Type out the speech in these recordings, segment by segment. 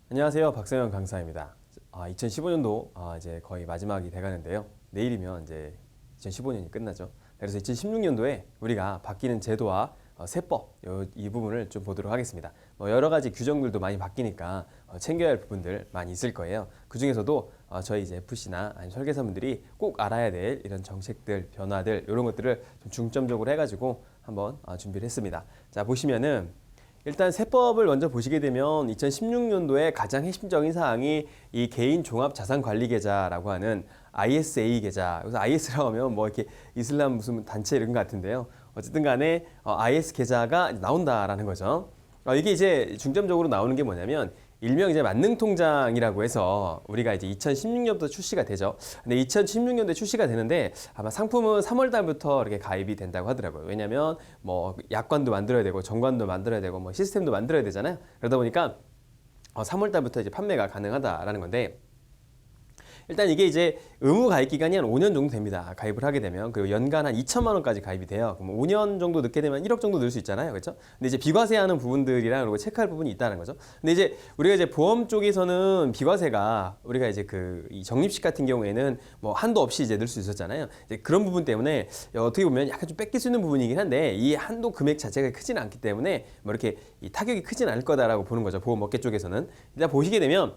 안녕하세요. 박성현 강사입니다. 2015년도 이제 거의 마지막이 돼가는데요. 내일이면 이제 2015년이 끝나죠. 그래서 2016년도에 우리가 바뀌는 제도와 세법 이 부분을 좀 보도록 하겠습니다. 여러 가지 규정들도 많이 바뀌니까 챙겨야 할 부분들 많이 있을 거예요. 그 중에서도 저희 이제 FC나 아니면 설계사분들이 꼭 알아야 될 이런 정책들, 변화들 이런 것들을 좀 중점적으로 해가지고 한번 준비를 했습니다. 자, 보시면은 일단 세법을 먼저 보시게 되면 2016년도에 가장 핵심적인 사항이 이 개인 종합 자산 관리 계좌라고 하는 ISA 계좌. 여기서 IS라고 하면 뭐 이렇게 이슬람 무슨 단체 이런 것 같은데요. 어쨌든 간에 IS 계좌가 나온다라는 거죠. 이게 이제 중점적으로 나오는 게 뭐냐면 일명 이제 만능통장이라고 해서 우리가 이제 2016년부터 출시가 되죠. 근데 2016년도에 출시가 되는데 아마 상품은 3월 달부터 이렇게 가입이 된다고 하더라고요. 왜냐면 뭐 약관도 만들어야 되고 정관도 만들어야 되고 뭐 시스템도 만들어야 되잖아요. 그러다 보니까 3월 달부터 이제 판매가 가능하다라는 건데 일단 이게 이제 의무 가입 기간이 한 5년 정도 됩니다. 가입을 하게 되면. 그리고 연간 한 2천만 원까지 가입이 돼요. 그럼 5년 정도 늦게 되면 1억 정도 늘 수 있잖아요. 그렇죠? 근데 이제 비과세하는 부분들이랑 그리고 체크할 부분이 있다는 거죠. 근데 이제 우리가 이제 보험 쪽에서는 비과세가 우리가 이제 이 적립식 같은 경우에는 뭐 한도 없이 이제 늘 수 있었잖아요. 이제 그런 부분 때문에 어떻게 보면 약간 좀 뺏길 수 있는 부분이긴 한데 이 한도 금액 자체가 크지는 않기 때문에 뭐 이렇게 이 타격이 크진 않을 거다라고 보는 거죠. 보험업계 쪽에서는. 일단 보시게 되면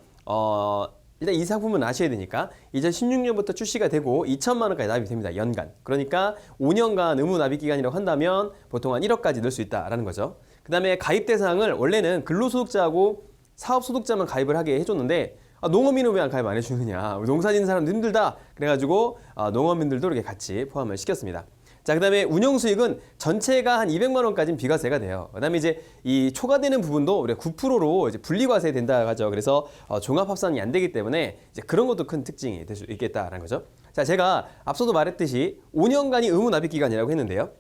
일단 이 상품은 아셔야 되니까 2016년부터 출시가 되고 2천만 원까지 납입이 됩니다. 연간. 그러니까 5년간 의무 납입 기간이라고 한다면 보통 한 1억까지 넣을 수 있다라는 거죠. 그 다음에 가입 대상을 원래는 근로소득자하고 사업소득자만 가입을 하게 해줬는데 농어민은 왜 안 가입 안 해주느냐. 농사 짓는 사람도 힘들다. 그래가지고 농어민들도 이렇게 같이 포함을 시켰습니다. 자, 그 다음에 운영 수익은 전체가 한 200만 원까지는 비과세가 돼요. 그 다음에 이제 이 초과되는 부분도 우리가 9%로 이제 분리과세 된다 하죠. 그래서 종합합산이 안 되기 때문에 이제 그런 것도 큰 특징이 될 수 있겠다라는 거죠. 자, 제가 앞서도 말했듯이 5년간이 의무 납입 기간이라고 했는데요.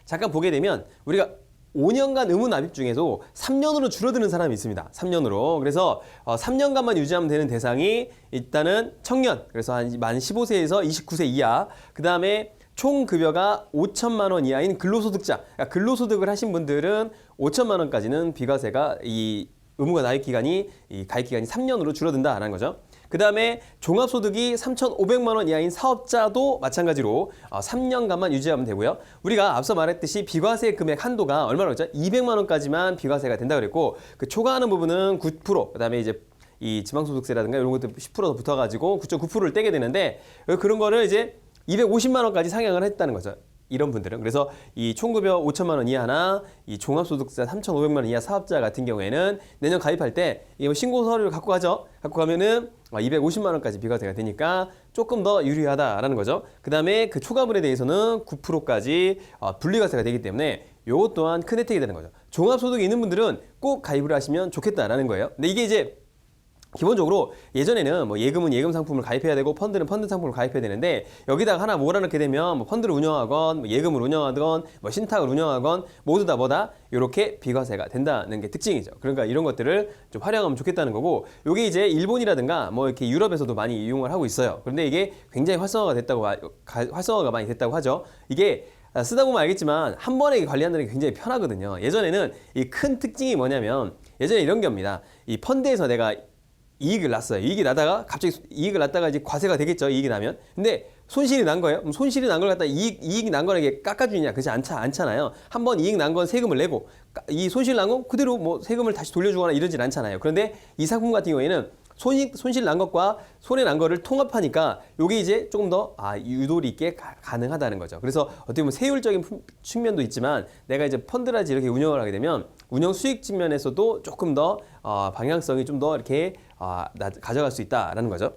잠깐 보게 되면 우리가 5년간 의무 납입 중에도 3년으로 줄어드는 사람이 있습니다. 3년으로. 그래서 3년간만 유지하면 되는 대상이 일단은 청년. 그래서 한 만 15세에서 29세 이하. 그 다음에 총 급여가 5천만 원 이하인 근로소득자. 그러니까 근로소득을 하신 분들은 5천만 원까지는 비과세가 이 의무가 납입 기간이 이 가입 기간이 3년으로 줄어든다라는 거죠. 그 다음에 종합소득이 3,500만 원 이하인 사업자도 마찬가지로 3년간만 유지하면 되고요. 우리가 앞서 말했듯이 비과세 금액 한도가 얼마나 그랬죠? 200만 원까지만 비과세가 된다고 그랬고 그 초과하는 부분은 9%, 그 다음에 이제 이 지방소득세라든가 이런 것들 10%더 붙어가지고 9.9%를 떼게 되는데 그런 거를 이제 250만 원까지 상향을 했다는 거죠. 이런 분들은. 그래서 이 총급여 5천만 원 이하나 이 종합소득세 3,500만 원 이하 사업자 같은 경우에는 내년 가입할 때 이 신고 서류를 갖고 가죠. 갖고 가면은 250만 원까지 비과세가 되니까 조금 더 유리하다라는 거죠. 그 다음에 그 초과분에 대해서는 9%까지 분리과세가 되기 때문에 이것 또한 큰 혜택이 되는 거죠. 종합소득이 있는 분들은 꼭 가입을 하시면 좋겠다라는 거예요. 근데 이게 이제 기본적으로 예전에는 뭐 예금은 예금 상품을 가입해야 되고 펀드는 펀드 상품을 가입해야 되는데 여기다가 하나 몰아넣게 되면 뭐 펀드를 운영하건 뭐 예금을 운영하건 뭐 신탁을 운영하건 모두 다 뭐다 이렇게 비과세가 된다는 게 특징이죠. 그러니까 이런 것들을 좀 활용하면 좋겠다는 거고 이게 이제 일본이라든가 뭐 이렇게 유럽에서도 많이 이용을 하고 있어요. 그런데 이게 굉장히 활성화가 많이 됐다고 하죠. 이게 쓰다 보면 알겠지만 한 번에 관리한다는 게 굉장히 편하거든요. 예전에는 이 큰 특징이 뭐냐면 예전에 이런 겁니다. 이 펀드에서 내가 이익을 났어요. 이익이 나다가 갑자기 이익을 났다가 이제 과세가 되겠죠. 이익이 나면. 근데 손실이 난 거예요. 그럼 손실이 난 걸 갖다 이익이 난 거는 이게 깎아주냐? 그렇지 않잖아요. 한번 이익 난 건 세금을 내고 이 손실 난 건 그대로 뭐 세금을 다시 돌려주거나 이러진 않잖아요. 그런데 이 상품 같은 경우에는 손실 난 것과 손해 난 거를 통합하니까 이게 이제 조금 더 유도리 있게 가능하다는 거죠. 그래서 어떻게 보면 세율적인 측면도 있지만 내가 이제 펀드라지 이렇게 운영을 하게 되면 운영 수익 측면에서도 조금 더 방향성이 좀 더 이렇게 가져갈 수 있다라는 거죠.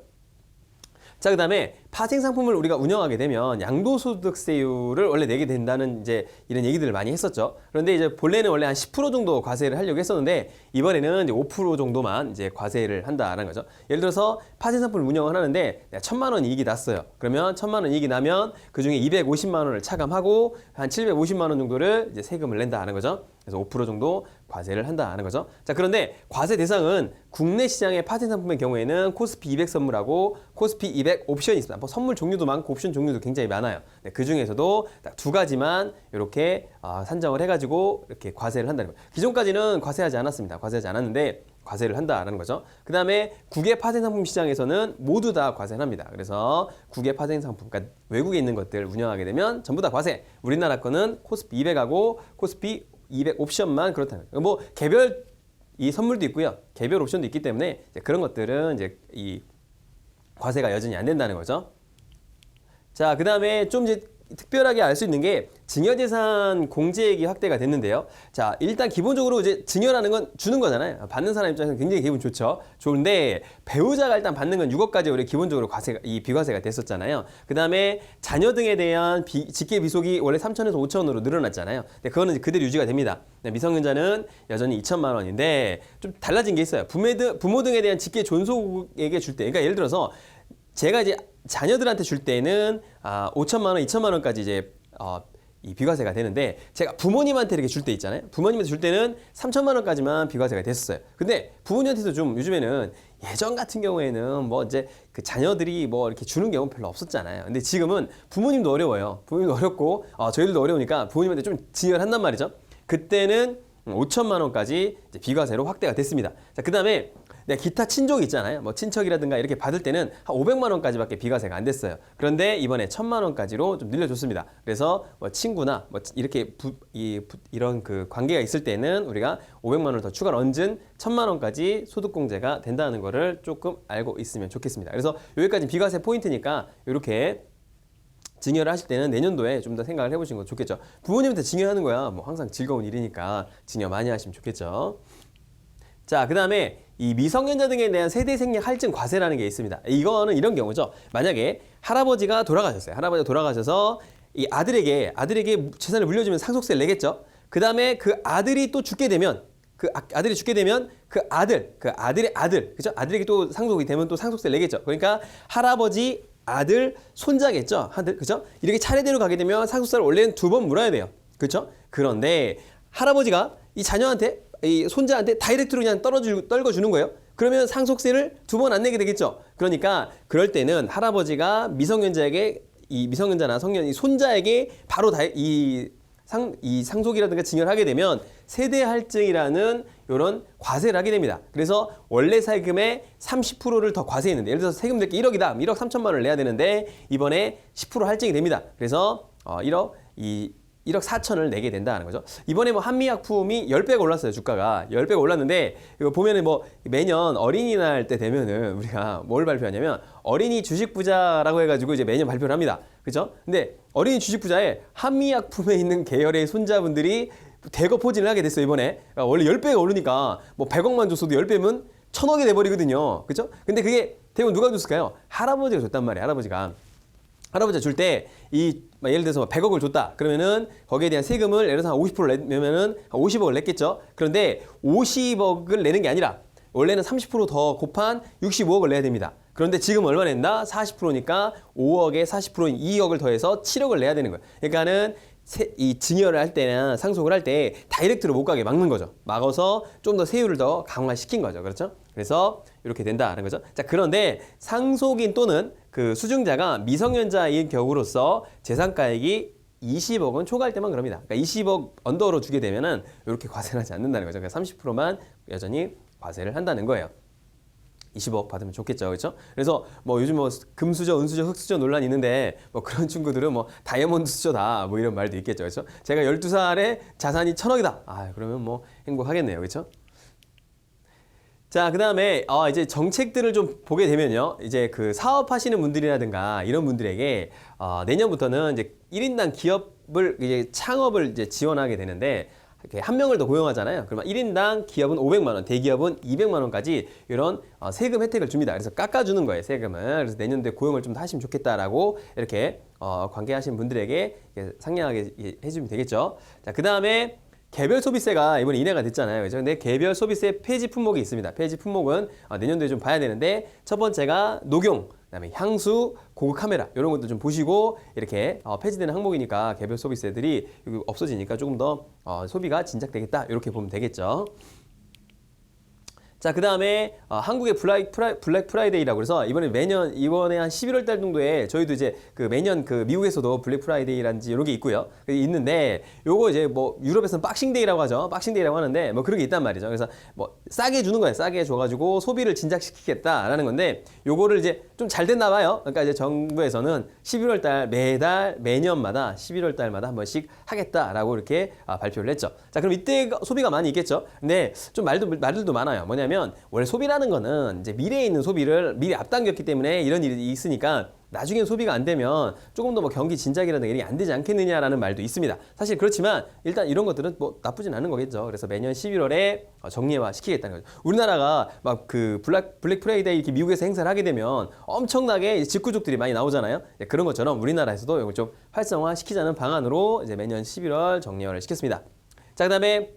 자, 그 다음에 파생 상품을 우리가 운영하게 되면 양도소득세율을 원래 내게 된다는 이제 이런 얘기들을 많이 했었죠. 그런데 이제 본래는 원래 한 10% 정도 과세를 하려고 했었는데 이번에는 이제 5% 정도만 이제 과세를 한다라는 거죠. 예를 들어서 파생 상품을 운영을 하는데 1,000만 원 이익이 났어요. 그러면 1,000만 원 이익이 나면 그 중에 250만 원을 차감하고 한 750만 원 정도를 이제 세금을 낸다는 거죠. 그래서 5% 정도 과세를 한다는 거죠. 자, 그런데 과세 대상은 국내 시장의 파생 상품의 경우에는 코스피 200 선물하고 코스피 200 옵션이 있습니다. 뭐 선물 종류도 많고 옵션 종류도 굉장히 많아요. 네, 그 중에서도 딱 두 가지만 이렇게 산정을 해가지고 이렇게 과세를 한다는 거예요. 기존까지는 과세하지 않았습니다. 과세하지 않았는데 과세를 한다라는 거죠. 그 다음에 국외 파생 상품 시장에서는 모두 다 과세를 합니다. 그래서 국외 파생 상품, 그러니까 외국에 있는 것들 운영하게 되면 전부 다 과세. 우리나라 거는 코스피 200하고 코스피 200 옵션만 그렇다는 거예요. 뭐 개별 이 선물도 있고요. 개별 옵션도 있기 때문에 이제 그런 것들은 이제 이 과세가 여전히 안 된다는 거죠. 자, 그 다음에 좀 이제 특별하게 알 수 있는 게 증여재산 공제액이 확대가 됐는데요. 자, 일단 기본적으로 이제 증여라는 건 주는 거잖아요. 받는 사람 입장에서는 굉장히 기분 좋죠. 좋은데 배우자가 일단 받는 건 6억까지 우리 기본적으로 과세가 이 비과세가 됐었잖아요. 그 다음에 자녀 등에 대한 직계 비속이 원래 3천에서 5천으로 늘어났잖아요. 근데 그거는 그대로 유지가 됩니다. 미성년자는 여전히 2천만 원인데 좀 달라진 게 있어요. 부모 등에 대한 직계 존속에게 줄 때, 그러니까 예를 들어서 제가 이제 자녀들한테 줄 때는 5천만 원, 2천만 원까지 이제 이 비과세가 되는데 제가 부모님한테 이렇게 줄 때 있잖아요. 부모님한테 줄 때는 3천만 원까지만 비과세가 됐었어요. 근데 부모님한테도 좀 요즘에는 예전 같은 경우에는 뭐 이제 그 자녀들이 뭐 이렇게 주는 경우 별로 없었잖아요. 근데 지금은 부모님도 어려워요. 부모님도 어렵고 저희들도 어려우니까 부모님한테 좀 증여를 한단 말이죠. 그때는 5천만 원까지 이제 비과세로 확대가 됐습니다. 자, 그다음에 기타 친족이 있잖아요. 뭐 친척이라든가 이렇게 받을 때는 한 500만 원까지밖에 비과세가 안 됐어요. 그런데 이번에 1,000만 원까지로 좀 늘려줬습니다. 그래서 뭐 친구나 뭐 이렇게 이런 그 관계가 있을 때는 우리가 500만 원을 더 추가로 얹은 1,000만 원까지 소득공제가 된다는 거를 조금 알고 있으면 좋겠습니다. 그래서 여기까지 비과세 포인트니까 이렇게 증여를 하실 때는 내년도에 좀 더 생각을 해보시는 거 좋겠죠. 부모님한테 증여하는 거야 뭐 항상 즐거운 일이니까 증여 많이 하시면 좋겠죠. 자, 그 다음에 이 미성년자 등에 대한 세대 생략 할증 과세라는 게 있습니다. 이거는 이런 경우죠. 만약에 할아버지가 돌아가셨어요. 할아버지가 돌아가셔서 이 아들에게 재산을 물려주면 상속세를 내겠죠. 그 다음에 그 아들이 또 죽게 되면 그 아들의 아들, 그죠? 아들에게 또 상속이 되면 또 상속세를 내겠죠. 그러니까 할아버지, 아들, 손자겠죠. 그죠? 이렇게 차례대로 가게 되면 상속세를 원래는 2번 물어야 돼요. 그렇죠? 그런데 할아버지가 이 자녀한테 이 손자한테 다이렉트로 그냥 떨궈주는 거예요. 그러면 상속세를 2번 안 내게 되겠죠. 그러니까 그럴 때는 할아버지가 미성년자에게 이 미성년자나 성년 이 손자에게 바로 이 상속이라든가 증여를 하게 되면 세대 할증이라는 이런 과세를 하게 됩니다. 그래서 원래 세금의 30%를 더 과세했는데 예를 들어서 세금 낼 게 1억이다. 1억 3천만 원을 내야 되는데 이번에 10% 할증이 됩니다. 그래서 1억 4천을 내게 된다는 거죠. 이번에 뭐 한미약품이 10배가 올랐어요. 주가가 10배가 올랐는데 이거 보면은 뭐 매년 어린이날 때 되면은 우리가 뭘 발표하냐면 어린이 주식 부자라고 해가지고 이제 매년 발표를 합니다. 그죠? 근데 어린이 주식 부자에 한미약품에 있는 계열의 손자분들이 대거 포진을 하게 됐어요. 이번에 그러니까 원래 10배가 오르니까 뭐 100억만 줬어도 10배면 1,000억이 돼버리거든요. 그죠? 근데 그게 대부분 누가 줬을까요? 할아버지가 줬단 말이에요. 할아버지가 줄 때 예를 들어서 100억을 줬다. 그러면은 거기에 대한 세금을 예를 들어서 한 50% 내면은 한 50억을 냈겠죠. 그런데 50억을 내는 게 아니라 원래는 30%더 곱한 65억을 내야 됩니다. 그런데 지금 얼마 낸다? 40%니까 5억에 40%인 2억을 더해서 7억을 내야 되는 거예요. 그러니까는 이 증여를 할 때나 상속을 할 때 다이렉트로 못 가게 막는 거죠. 막아서 좀 더 세율을 더 강화시킨 거죠. 그렇죠? 그래서 이렇게 된다는 거죠. 자, 그런데 상속인 또는 그 수증자가 미성년자인 경우로서 재산가액이 20억은 초과할 때만 그럽니다. 그러니까 20억 언더로 주게 되면은 이렇게 과세를 하지 않는다는 거죠. 그러니까 30%만 여전히 과세를 한다는 거예요. 20억 받으면 좋겠죠. 그렇죠? 그래서 뭐 요즘 뭐 금수저, 은수저, 흑수저 논란이 있는데 뭐 그런 친구들은 뭐 다이아몬드 수저다 뭐 이런 말도 있겠죠. 그렇죠? 제가 12살에 자산이 1,000억이다. 그러면 뭐 행복하겠네요. 그렇죠? 자, 그 다음에 이제 정책들을 좀 보게 되면요. 이제 그 사업하시는 분들이라든가 이런 분들에게 내년부터는 이제 1인당 기업을 이제 창업을 이제 지원하게 되는데 이렇게 한 명을 더 고용하잖아요. 그러면 1인당 기업은 500만 원, 대기업은 200만 원까지 이런 세금 혜택을 줍니다. 그래서 깎아주는 거예요, 세금을. 그래서 내년도에 고용을 좀 더 하시면 좋겠다라고 이렇게 관계하시는 분들에게 상냥하게 해주면 되겠죠. 자, 그 다음에 개별 소비세가 이번에 인하가 됐잖아요. 그죠? 근데 개별 소비세 폐지 품목이 있습니다. 폐지 품목은 내년도에 좀 봐야 되는데 첫 번째가 녹용, 그다음에 향수, 고급 카메라 이런 것도 좀 보시고 이렇게 폐지되는 항목이니까 개별 소비세들이 없어지니까 조금 더 소비가 진작되겠다 이렇게 보면 되겠죠. 자, 그 다음에 한국의 블랙 프라이데이라고 해서 이번에 한 11월 달 정도에 저희도 이제 그 매년 그 미국에서도 블랙 프라이데이라든지 이런 게 있고요. 있는데 요거 이제 뭐 유럽에서는 박싱데이라고 하죠. 박싱데이라고 하는데 뭐 그런 게 있단 말이죠. 그래서 뭐 싸게 주는 거예요. 싸게 줘가지고 소비를 진작시키겠다라는 건데 요거를 이제 좀 잘 됐나 봐요. 그러니까 이제 정부에서는 11월 달 매년마다 11월 달마다 한 번씩 하겠다라고 이렇게 발표를 했죠. 자, 그럼 이때 소비가 많이 있겠죠. 근데 좀 말들도 많아요. 뭐냐면 원래 소비라는 거는 이제 미래에 있는 소비를 미리 앞당겼기 때문에 이런 일이 있으니까 나중에 소비가 안 되면 조금 더 뭐 경기 진작이라든가 이런 게 안 되지 않겠느냐라는 말도 있습니다. 사실 그렇지만 일단 이런 것들은 뭐 나쁘진 않은 거겠죠. 그래서 매년 11월에 정리화 시키겠다는 거죠. 우리나라가 막 그 블랙 프라이데이 이렇게 미국에서 행사를 하게 되면 엄청나게 직구족들이 많이 나오잖아요. 그런 것처럼 우리나라에서도 이걸 좀 활성화 시키자는 방안으로 이제 매년 11월 정리화를 시켰습니다. 자, 그다음에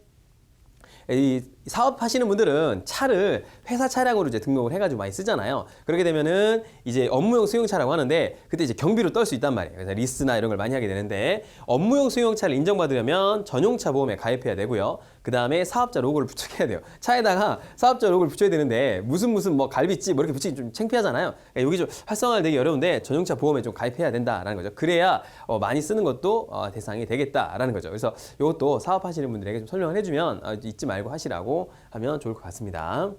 이 사업하시는 분들은 차를 회사 차량으로 이제 등록을 해가지고 많이 쓰잖아요. 그렇게 되면은 이제 업무용 승용차라고 하는데 그때 이제 경비로 떨 수 있단 말이에요. 그래서 리스나 이런 걸 많이 하게 되는데 업무용 승용차를 인정받으려면 전용차 보험에 가입해야 되고요. 그 다음에 사업자 로고를 붙여야 돼요. 차에다가 사업자 로고를 붙여야 되는데 무슨 뭐 갈비집 뭐 이렇게 붙이기 좀 창피하잖아요. 그러니까 여기 좀 활성화가 되기 어려운데 전용차 보험에 좀 가입해야 된다라는 거죠. 그래야 많이 쓰는 것도 대상이 되겠다라는 거죠. 그래서 이것도 사업하시는 분들에게 좀 설명을 해주면 잊지 말고 하시라고 하면 좋을 것 같습니다.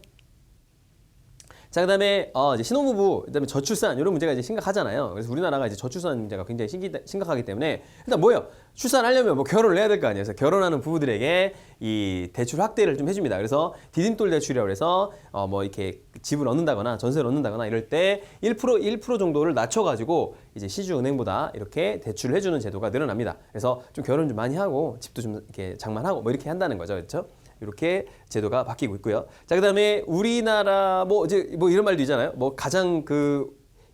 자, 그다음에 이제 신혼부부, 그다음에 저출산 이런 문제가 이제 심각하잖아요. 그래서 우리나라가 이제 저출산 문제가 굉장히 심각하기 때문에 일단 뭐예요? 출산하려면 뭐 결혼을 해야 될 거 아니에요. 그래서 결혼하는 부부들에게 이 대출 확대를 좀 해줍니다. 그래서 디딤돌 대출이라고 해서 뭐 이렇게 집을 얻는다거나 전세를 얻는다거나 이럴 때 1% 정도를 낮춰가지고 이제 시중은행보다 이렇게 대출을 해주는 제도가 늘어납니다. 그래서 좀 결혼 좀 많이 하고 집도 좀 이렇게 장만하고 뭐 이렇게 한다는 거죠, 그렇죠? 이렇게 제도가 바뀌고 있고요. 자, 그다음에 우리나라 뭐 이제 뭐 이런 말도 있잖아요. 뭐 가장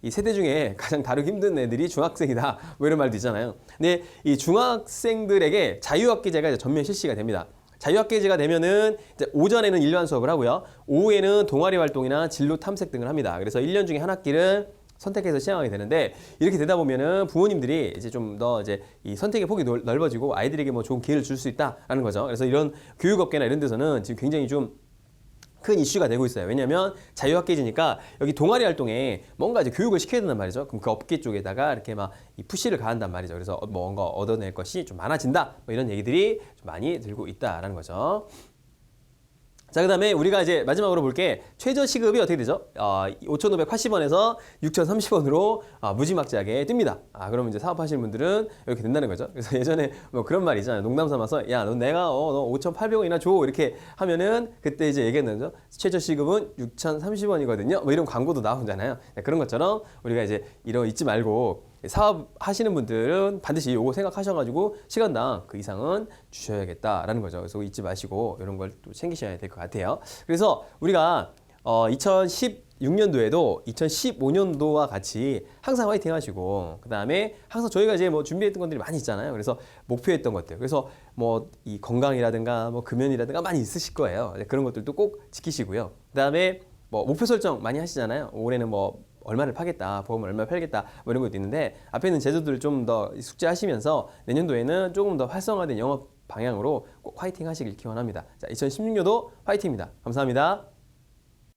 이 세대 중에 가장 다루기 힘든 애들이 중학생이다. 뭐 이런 말도 있잖아요. 근데 이 중학생들에게 자유학기제가 이제 전면 실시가 됩니다. 자유학기제가 되면은 이제 오전에는 일반 수업을 하고요. 오후에는 동아리 활동이나 진로 탐색 등을 합니다. 그래서 1년 중에 한 학기를 선택해서 시행하게 되는데 이렇게 되다 보면은 부모님들이 이제 좀 더 이제 이 선택의 폭이 넓어지고 아이들에게 뭐 좋은 기회를 줄 수 있다라는 거죠. 그래서 이런 교육업계나 이런 데서는 지금 굉장히 좀 큰 이슈가 되고 있어요. 왜냐하면 자유학기제니까 여기 동아리 활동에 뭔가 이제 교육을 시켜야 된단 말이죠. 그럼 그 업계 쪽에다가 이렇게 막 이 푸시를 가한단 말이죠. 그래서 뭔가 얻어낼 것이 좀 많아진다. 뭐 이런 얘기들이 좀 많이 들고 있다라는 거죠. 자, 그 다음에 우리가 이제 마지막으로 볼 게 최저시급이 어떻게 되죠? 5,580원에서 6,030원으로 무지막지하게 뜹니다. 그러면 이제 사업하시는 분들은 이렇게 된다는 거죠. 그래서 예전에 뭐 그런 말 있잖아요. 농담 삼아서 야, 넌 내가 너 5,800원이나 줘 이렇게 하면은 그때 이제 얘기했는 거죠. 최저시급은 6,030원이거든요. 뭐 이런 광고도 나오잖아요. 그런 것처럼 우리가 이제 이런 잊지 말고 사업 하시는 분들은 반드시 요거 생각하셔가지고 시간당 그 이상은 주셔야겠다라는 거죠. 그래서 잊지 마시고 이런 걸 또 챙기셔야 될 것 같아요. 그래서 우리가 2016년도에도 2015년도와 같이 항상 화이팅 하시고 그 다음에 항상 저희가 이제 뭐 준비했던 것들이 많이 있잖아요. 그래서 목표했던 것들. 그래서 뭐 이 건강이라든가 뭐 금연이라든가 많이 있으실 거예요. 그런 것들도 꼭 지키시고요. 그 다음에 뭐 목표 설정 많이 하시잖아요. 올해는 뭐 얼마를 파겠다, 보험을 얼마 팔겠다, 뭐 이런 것도 있는데 앞에 있는 제도들을 좀 더 숙지하시면서 내년도에는 조금 더 활성화된 영업 방향으로 꼭 화이팅 하시길 기원합니다. 자, 2016년도 화이팅입니다. 감사합니다.